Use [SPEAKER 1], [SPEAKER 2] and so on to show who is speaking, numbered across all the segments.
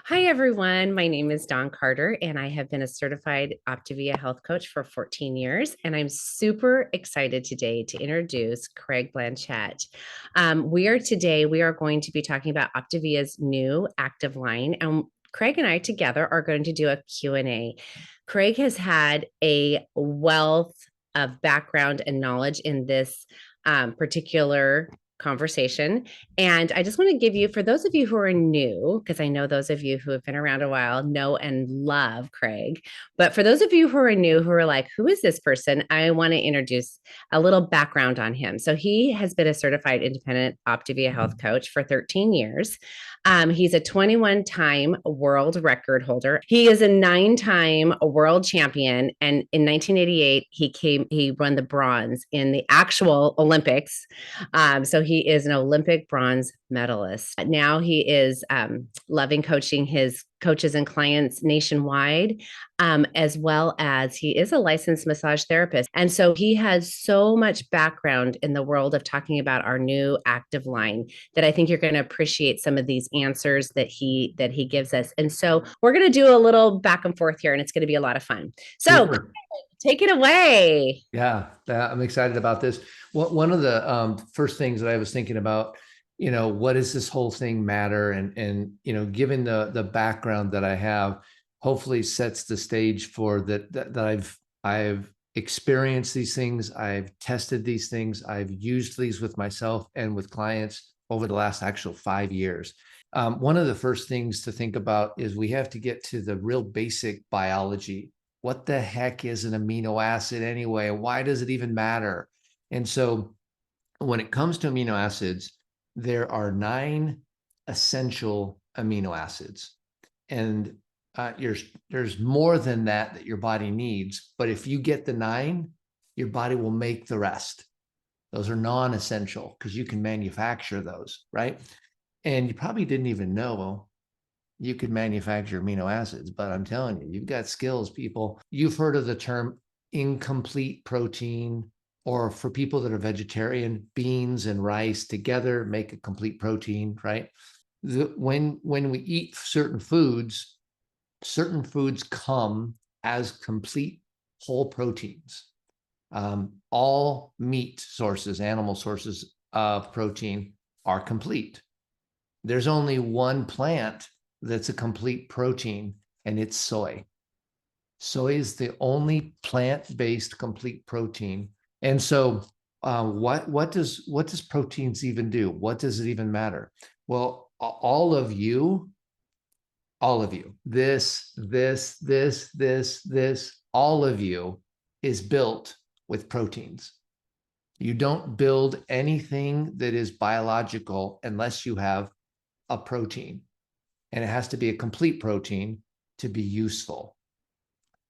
[SPEAKER 1] Hi, everyone. My name is Dawn Carter, and I have been a certified Optavia health coach for 14 years. And I'm super excited today to introduce Craig Blanchette. We are going to be talking about Optavia's new active line. And Craig and I together are going to do a Q&A. Craig has had a wealth of background and knowledge in this particular conversation. And I just want to give you, for those of you who are new, because I know those of you who have been around a while know and love Craig, but for those of you who are new, who are like, who is this person? I want to introduce a little background on him. So he has been a certified independent Optavia health coach for 13 years. He's a 21-time world record holder. He is a 9-time world champion, and in 1988 he won the bronze in the actual Olympics. So he is an Olympic bronze medalist. Now he is loving coaching his coaches and clients nationwide, as well as he is a licensed massage therapist. And so he has so much background in the world of talking about our new active line that I think you're going to appreciate some of these answers that he gives us. And so we're going to do a little back and forth here, and it's going to be a lot of fun. So
[SPEAKER 2] Super.
[SPEAKER 1] take it away.
[SPEAKER 2] Yeah, I'm excited about this. One of the first things that I was thinking about, what does this whole thing matter? And given the background that I have, hopefully sets the stage for that I've experienced these things, I've tested these things, I've used these with myself and with clients over the last actual 5 years. One of the first things to think about is we have to get to the real basic biology. What the heck is an amino acid anyway? Why does it even matter? And so when it comes to amino acids, there are 9 essential amino acids. And there's more than that your body needs. But if you get the 9, your body will make the rest. Those are non-essential because you can manufacture those, right? And you probably didn't even know you could manufacture amino acids, but I'm telling you, you've got skills, people. You've heard of the term incomplete protein, or for people that are vegetarian, beans and rice together make a complete protein, right? When we eat certain foods come as complete whole proteins. All meat sources, animal sources of protein are complete. There's only one plant that's a complete protein, and it's soy. Soy is the only plant-based complete protein. And so what does proteins even do? What does it even matter? Well, all of you, this, all of you is built with proteins. You don't build anything that is biological unless you have a protein. And it has to be a complete protein to be useful.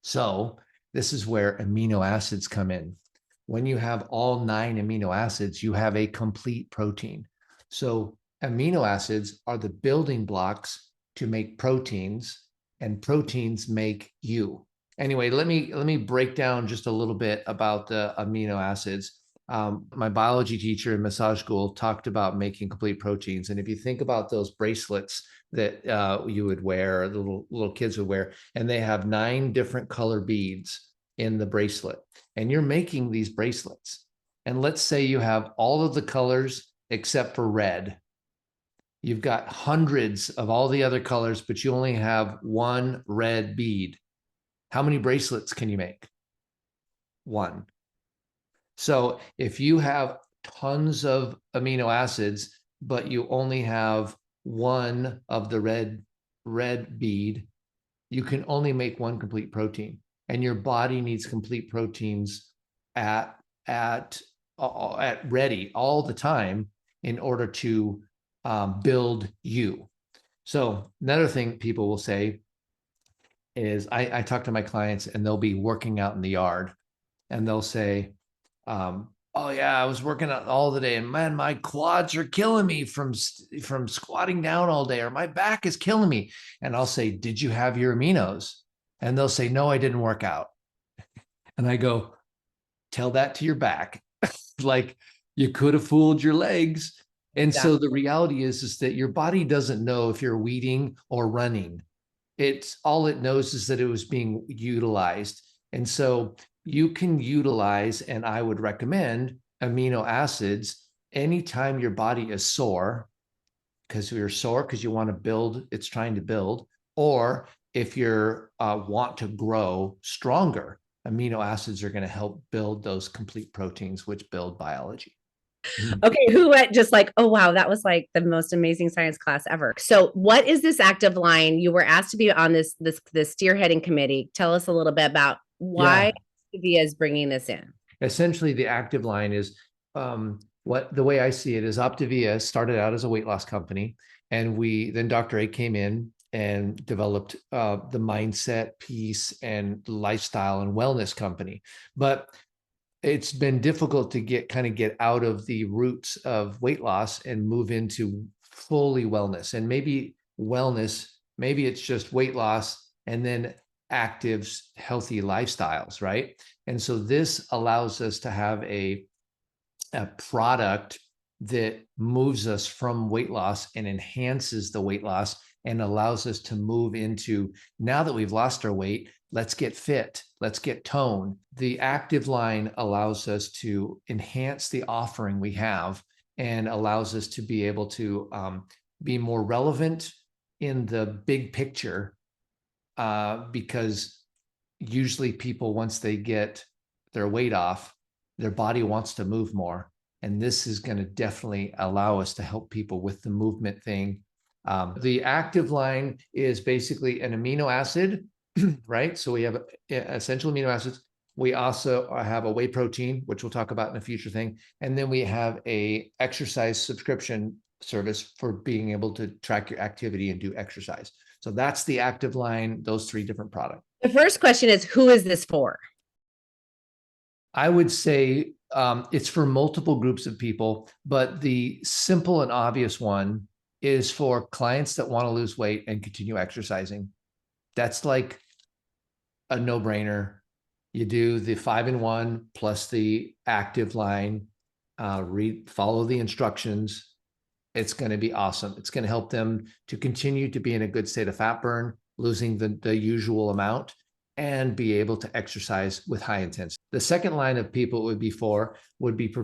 [SPEAKER 2] So this is where amino acids come in. When you have all 9 amino acids, you have a complete protein. So amino acids are the building blocks to make proteins, and proteins make you. Anyway, let me break down just a little bit about the amino acids. My biology teacher in massage school talked about making complete proteins. And if you think about those bracelets that you would wear, the little kids would wear, and they have 9 different color beads in the bracelet, and you're making these bracelets. And let's say you have all of the colors except for red. You've got hundreds of all the other colors, but you only have one red bead. How many bracelets can you make? 1. So if you have tons of amino acids, but you only have one of the red bead, you can only make one complete protein. And your body needs complete proteins at ready all the time in order to build you. So another thing people will say is I talk to my clients and they'll be working out in the yard and they'll say, oh yeah, I was working out all the day and man, my quads are killing me from squatting down all day, or my back is killing me. And I'll say, did you have your aminos? And they'll say, no, I didn't work out. And I go, tell that to your back. Like, you could have fooled your legs. And so
[SPEAKER 1] Exactly.
[SPEAKER 2] the reality is that your body doesn't know if you're weeding or running. It's all it knows is that it was being utilized. And so you can utilize, and I would recommend amino acids anytime your body is sore, because you're sore because you want to build, it's trying to build, or if you're want to grow stronger, amino acids are going to help build those complete proteins, which build biology. Mhm.
[SPEAKER 1] Okay, who went just like, oh wow, that was like the most amazing science class ever. So, what is this active line? You were asked to be on this steerheading committee. Tell us a little bit about why
[SPEAKER 2] Yeah,
[SPEAKER 1] Optavia is bringing this in.
[SPEAKER 2] essentially the active line is what the way I see it is Optavia started out as a weight loss company, and we then Dr. A came in and developed the mindset piece and lifestyle and wellness company. But it's been difficult to get out of the roots of weight loss and move into fully wellness. And maybe wellness, maybe it's just weight loss and then active, healthy lifestyles, right? And so this allows us to have a product that moves us from weight loss and enhances the weight loss and allows us to move into, now that we've lost our weight, let's get fit, let's get toned. The active line allows us to enhance the offering we have and allows us to be able to be more relevant in the big picture, because usually people, once they get their weight off, their body wants to move more. And this is going to definitely allow us to help people with the movement thing. The active line is basically an amino acid, right? So we have essential amino acids. We also have a whey protein, which we'll talk about in a future thing. And then we have a exercise subscription service for being able to track your activity and do exercise. So that's the active line, those three different products.
[SPEAKER 1] The first question is, who is this for?
[SPEAKER 2] I would say it's for multiple groups of people, but the simple and obvious one is for clients that want to lose weight and continue exercising. That's like a no-brainer. You do the 5-in-1 plus the active line, follow the instructions. It's going to be awesome. It's going to help them to continue to be in a good state of fat burn, losing the usual amount, and be able to exercise with high intensity. The second line of people would be for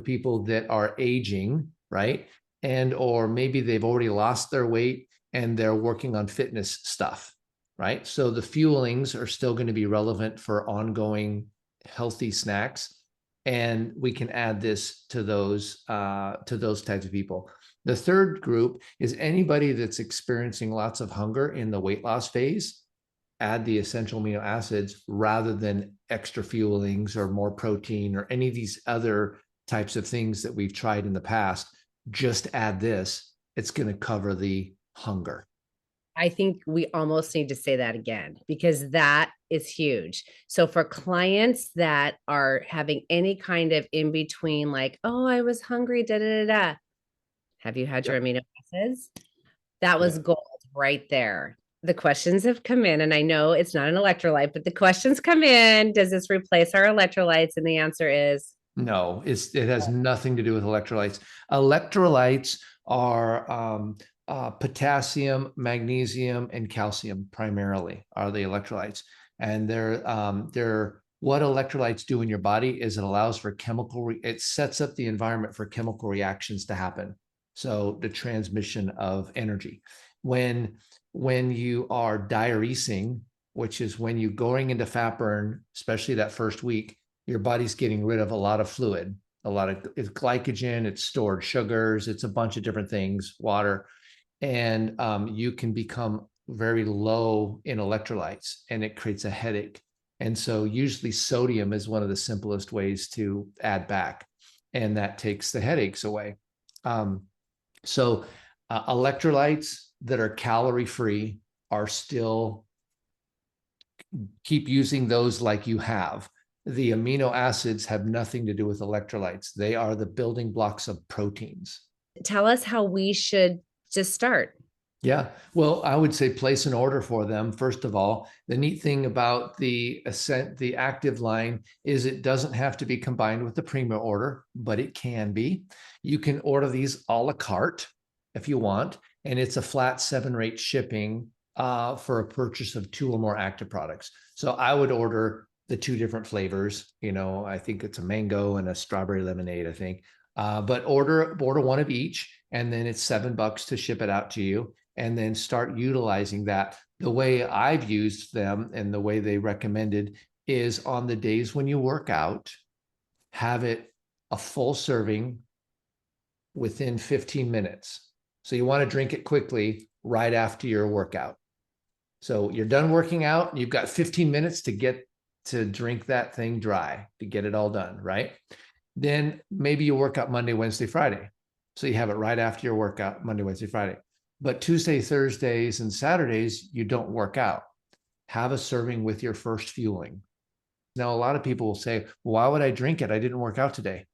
[SPEAKER 2] people that are aging, right? And or maybe they've already lost their weight and they're working on fitness stuff, right? So the fuelings are still going to be relevant for ongoing healthy snacks. And we can add this to those types of people. The third group is anybody that's experiencing lots of hunger in the weight loss phase. Add the essential amino acids rather than extra fuelings or more protein or any of these other types of things that we've tried in the past. Just add this. It's going to cover the hunger.
[SPEAKER 1] I think we almost need to say that again because that is huge. So, for clients that are having any kind of in between, like, oh, I was hungry, da da da da. Have you had your
[SPEAKER 2] Yep.
[SPEAKER 1] amino acids? That was
[SPEAKER 2] Yep.
[SPEAKER 1] gold right there. The questions have come in, and I know it's not an electrolyte, but the questions come in. Does this replace our electrolytes? And the answer is
[SPEAKER 2] No, it has nothing to do with electrolytes. Electrolytes are potassium, magnesium, and calcium primarily are the electrolytes. And they're what electrolytes do in your body is it allows for it sets up the environment for chemical reactions to happen. So the transmission of energy. When you are diuresing, which is when you're going into fat burn, especially that first week, your body's getting rid of a lot of fluid, a lot of it's glycogen, it's stored sugars, it's a bunch of different things, water, and you can become very low in electrolytes, and it creates a headache. And so usually sodium is one of the simplest ways to add back, and that takes the headaches away. So electrolytes that are calorie free are still, keep using those like you have. The amino acids have nothing to do with electrolytes. They are the building blocks of proteins.
[SPEAKER 1] tell us how we should just start.
[SPEAKER 2] Yeah. Well, I would say place an order for them. First of all, the neat thing about the active line is it doesn't have to be combined with the Prima order, but it can be. You can order these a la carte if you want, and it's a flat 7 rate shipping for a purchase of 2 or more active products. So I would order the 2 different flavors. I think it's a mango and a strawberry lemonade, I think. But order one of each, and then it's $7 to ship it out to you, and then start utilizing that. The way I've used them and the way they recommended is on the days when you work out, have it a full serving within 15 minutes. So you want to drink it quickly right after your workout. So you're done working out, you've got 15 minutes to drink that thing dry, to get it all done, right? Then maybe you work out Monday, Wednesday, Friday. So you have it right after your workout, Monday, Wednesday, Friday. But Tuesday, Thursdays, and Saturdays, you don't work out. Have a serving with your first fueling. Now, a lot of people will say, well, why would I drink it? I didn't work out today.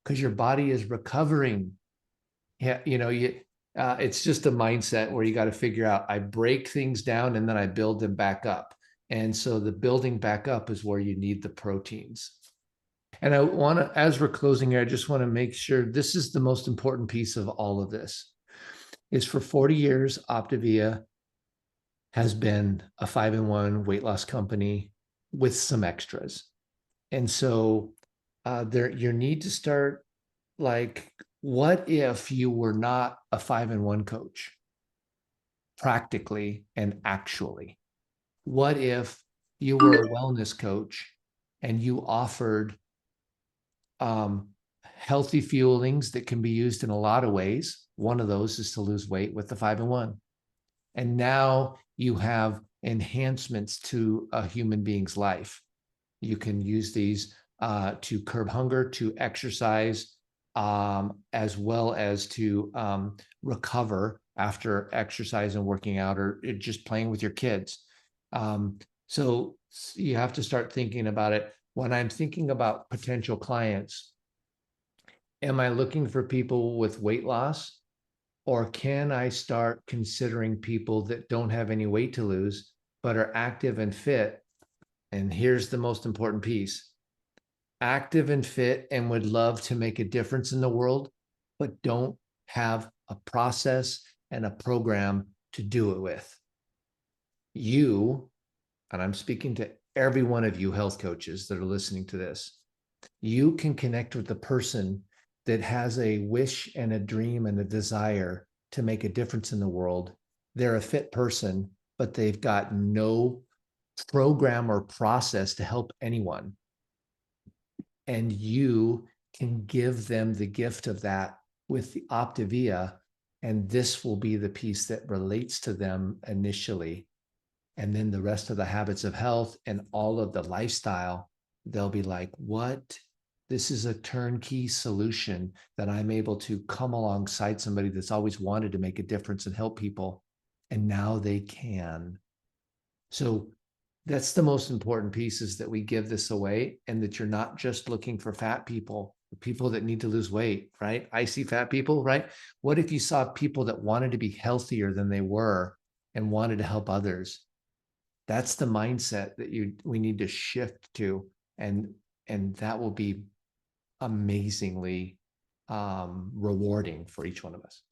[SPEAKER 2] Because your body is recovering. Yeah, it's just a mindset where you got to figure out, I break things down and then I build them back up. And so the building back up is where you need the proteins. And I want to, as we're closing here, I just want to make sure this is the most important piece of all of this. Is for 40 years, Optavia has been a 5-in-1 weight loss company with some extras. And so you need to start, like, what if you were not a 5-in-1 coach, practically and actually? What if you were a wellness coach and you offered healthy fuelings that can be used in a lot of ways? One of those is to lose weight with the 5-in-1. And now you have enhancements to a human being's life. You can use these to curb hunger, to exercise, as well as to recover after exercise and working out, or just playing with your kids. So you have to start thinking about it. When I'm thinking about potential clients, am I looking for people with weight loss? Or can I start considering people that don't have any weight to lose, but are active and fit? And here's the most important piece: active and fit and would love to make a difference in the world, but don't have a process and a program to do it with. You, and I'm speaking to every one of you health coaches that are listening to this, you can connect with the person that has a wish and a dream and a desire to make a difference in the world. They're a fit person, but they've got no program or process to help anyone. And you can give them the gift of that with the Optavia. And this will be the piece that relates to them initially. And then the rest of the habits of health and all of the lifestyle, they'll be like, what? This is a turnkey solution that I'm able to come alongside somebody that's always wanted to make a difference and help people. And now they can. So that's the most important piece, is that we give this away, and that you're not just looking for fat people that need to lose weight, right? I see fat people, right? What if you saw people that wanted to be healthier than they were and wanted to help others? That's the mindset that we need to shift to, and that will be amazingly rewarding for each one of us.